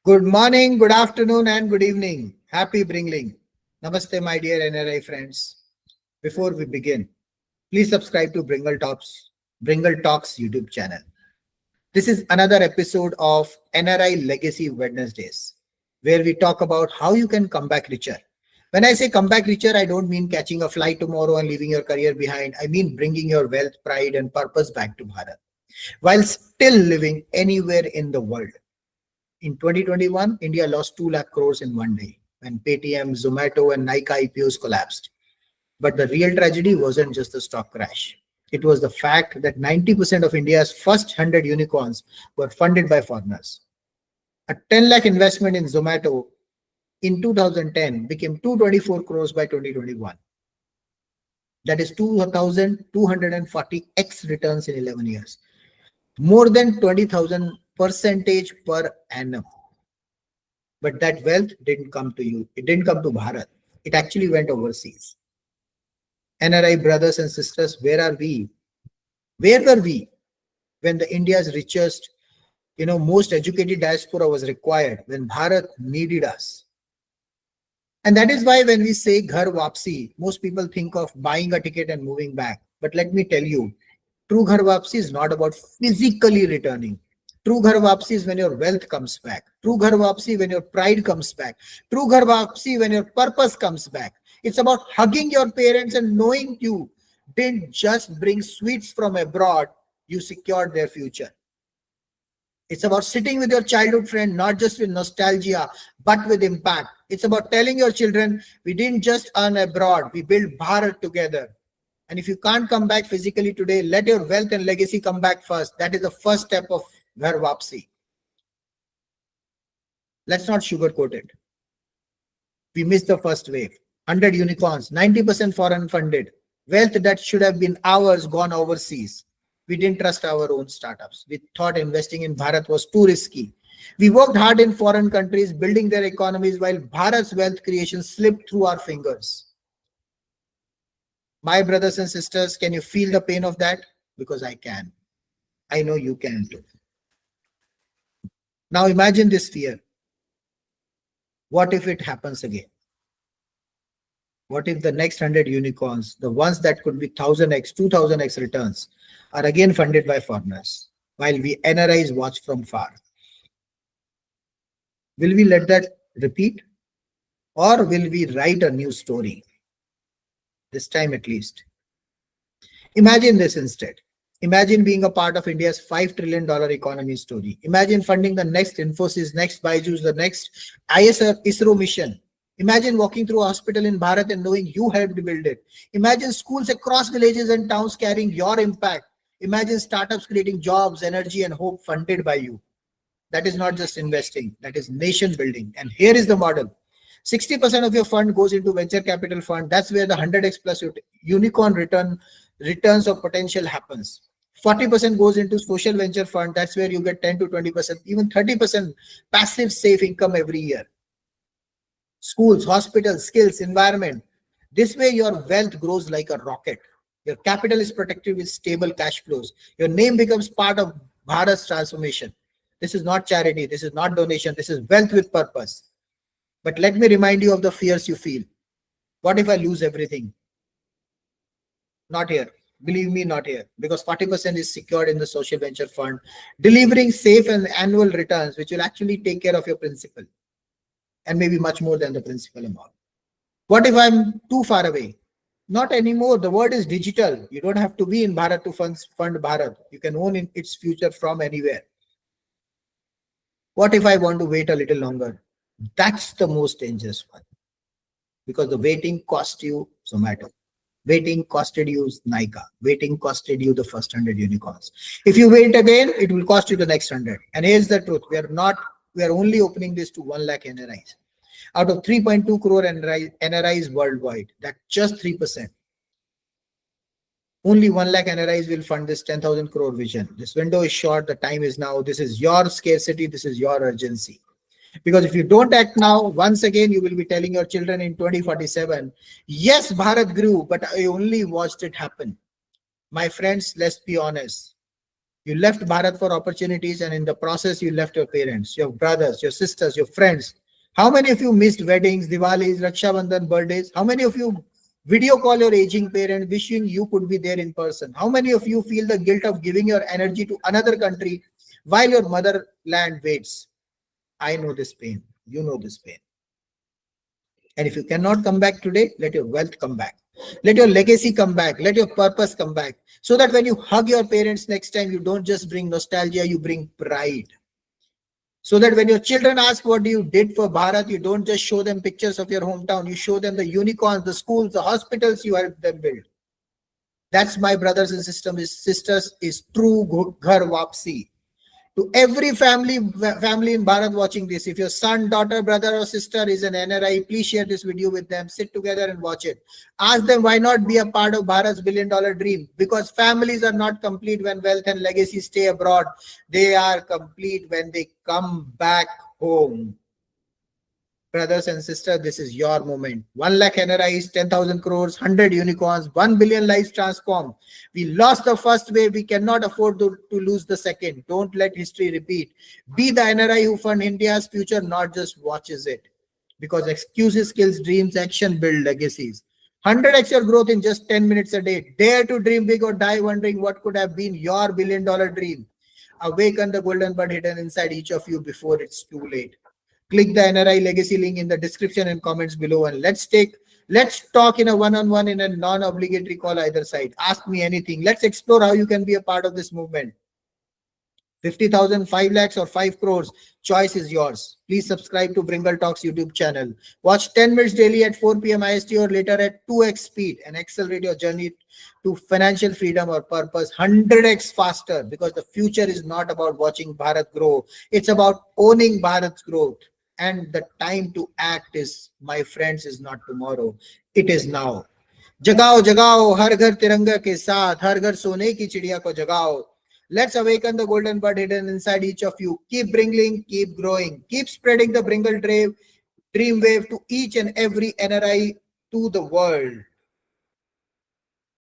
Good morning, good afternoon, and good evening. Happy Bringling. Namaste, my dear NRI friends. Before we begin, please subscribe to Bringle Talks YouTube channel. This is another episode of NRI Legacy Wednesdays, where we talk about how you can come back richer. When I say come back richer, I don't mean catching a flight tomorrow and leaving your career behind. I mean bringing your wealth, pride, and purpose back to Bharat while still living anywhere in the world. In 2021, India lost 2 lakh crores in one day when Paytm, Zomato, and Nykaa IPOs collapsed. But the real tragedy wasn't just the stock crash. It was the fact that 90% of India's first 100 unicorns were funded by foreigners. A 10 lakh investment in Zomato in 2010 became 224 crores by 2021. That is 2,240x returns in 11 years. More than 20,000 percentage per annum. But that wealth didn't come to you. It didn't come to Bharat. It actually went overseas. NRI brothers and sisters, where are we? Where were we when the India's richest, most educated diaspora was required, when Bharat needed us? And that is why when we say Ghar Wapsi, most people think of buying a ticket and moving back. But let me tell you, true Ghar Wapsi is not about physically returning. True Ghar Wapsi is when your wealth comes back. True Ghar Wapsi when your pride comes back. True Ghar Wapsi when your purpose comes back. It's about hugging your parents and knowing you didn't just bring sweets from abroad, you secured their future. It's about sitting with your childhood friend, not just with nostalgia, but with impact. It's about telling your children, we didn't just earn abroad, we built Bharat together. And if you can't come back physically today, let your wealth and legacy come back first. That is the first step of Ghar Wapsi. Let's not sugarcoat it. We missed the first wave. 100 unicorns, 90% foreign funded. Wealth that should have been ours gone overseas. We didn't trust our own startups. We thought investing in Bharat was too risky. We worked hard in foreign countries, building their economies, while Bharat's wealth creation slipped through our fingers. My brothers and sisters, can you feel the pain of that? Because I can. I know you can too. Now imagine this fear. What if it happens again? What if the next 100 unicorns, the ones that could be 1000x, 2000x returns, are again funded by foreigners, while we NRIs watch from far? Will we let that repeat? Or will we write a new story? This time at least. Imagine this instead. Imagine being a part of India's $5 trillion economy story. Imagine funding the next Infosys, next Byju's, the next ISRO mission. Imagine walking through a hospital in Bharat and knowing you helped build it. Imagine schools across villages and towns carrying your impact. Imagine startups creating jobs, energy, and hope funded by you. That is not just investing, that is nation building. And here is the model. 60% of your fund goes into venture capital fund. That's where the 100x plus unicorn returns of potential happens. 40% goes into social venture fund. That's where you get 10 to 20%, even 30% passive safe income every year. Schools, hospitals, skills, environment. This way your wealth grows like a rocket. Your capital is protected with stable cash flows. Your name becomes part of Bharat's transformation. This is not charity. This is not donation. This is wealth with purpose. But let me remind you of the fears you feel. What if I lose everything? Not here. Believe me, not here. Because 40% is secured in the social venture fund, delivering safe and annual returns, which will actually take care of your principal. And maybe much more than the principal amount. What if I'm too far away? Not anymore. The word is digital. You don't have to be in Bharat to fund Bharat. You can own its future from anywhere. What if I want to wait a little longer? That's the most dangerous one. Because the waiting cost you Zomato. Waiting costed you Nykaa. Waiting costed you the first 100 unicorns. If you wait again, it will cost you the next 100. And here's the truth. We are only opening this to 1 lakh NRIs. Out of 3.2 crore NRIs worldwide, that's just 3%. Only 1 lakh NRIs will fund this 10,000 crore vision. This window is short. The time is now. This is your scarcity. This is your urgency. Because if you don't act now, once again, you will be telling your children in 2047, yes, Bharat grew, but I only watched it happen. My friends, let's be honest. You left Bharat for opportunities, and in the process, you left your parents, your brothers, your sisters, your friends. How many of you missed weddings, Diwalis, Raksha Bandhan, birthdays? How many of you video call your aging parent, wishing you could be there in person? How many of you feel the guilt of giving your energy to another country while your motherland waits? I know this pain. You know this pain. And if you cannot come back today, let your wealth come back. Let your legacy come back. Let your purpose come back. So that when you hug your parents next time, you don't just bring nostalgia, you bring pride. So that when your children ask what you did for Bharat, you don't just show them pictures of your hometown. You show them the unicorns, the schools, the hospitals you helped them build. That's my brothers and sisters is true Ghar Wapsi. To every family in Bharat watching this, if your son, daughter, brother or sister is an NRI, please share this video with them. Sit together and watch it. Ask them why not be a part of Bharat's billion-dollar dream. Because families are not complete when wealth and legacy stay abroad. They are complete when they come back home. Brothers and sisters, this is your moment. 1 lakh NRIs, 10,000 crores, 100 unicorns, 1 billion lives transformed. We lost the first wave. We cannot afford to lose the second. Don't let history repeat. Be the NRI who fund India's future, not just watches it. Because excuses kills dreams, action build legacies. 100x your growth in just 10 minutes a day. Dare to dream big or die wondering what could have been your billion-dollar dream. Awaken the golden bird hidden inside each of you before it's too late. Click the NRI legacy link in the description and comments below, and let's talk in a one-on-one in a non-obligatory call either side. Ask me anything. Let's explore how you can be a part of this movement. 50,000, 5 lakhs or 5 crores. Choice is yours. Please subscribe to Bringle Talks YouTube channel. Watch 10 minutes daily at 4 p.m. IST or later at 2x speed and accelerate your journey to financial freedom or purpose 100x faster, because the future is not about watching Bharat grow. It's about owning Bharat's growth. And the time to act is, my friends, is not tomorrow. It is now. Jagao, jagao, har ghar tiranga ke saath, har ghar sone ki chidiya ko jagao. Let's awaken the golden bird hidden inside each of you. Keep bringing, keep growing. Keep spreading the Bringle dream wave to each and every NRI to the world.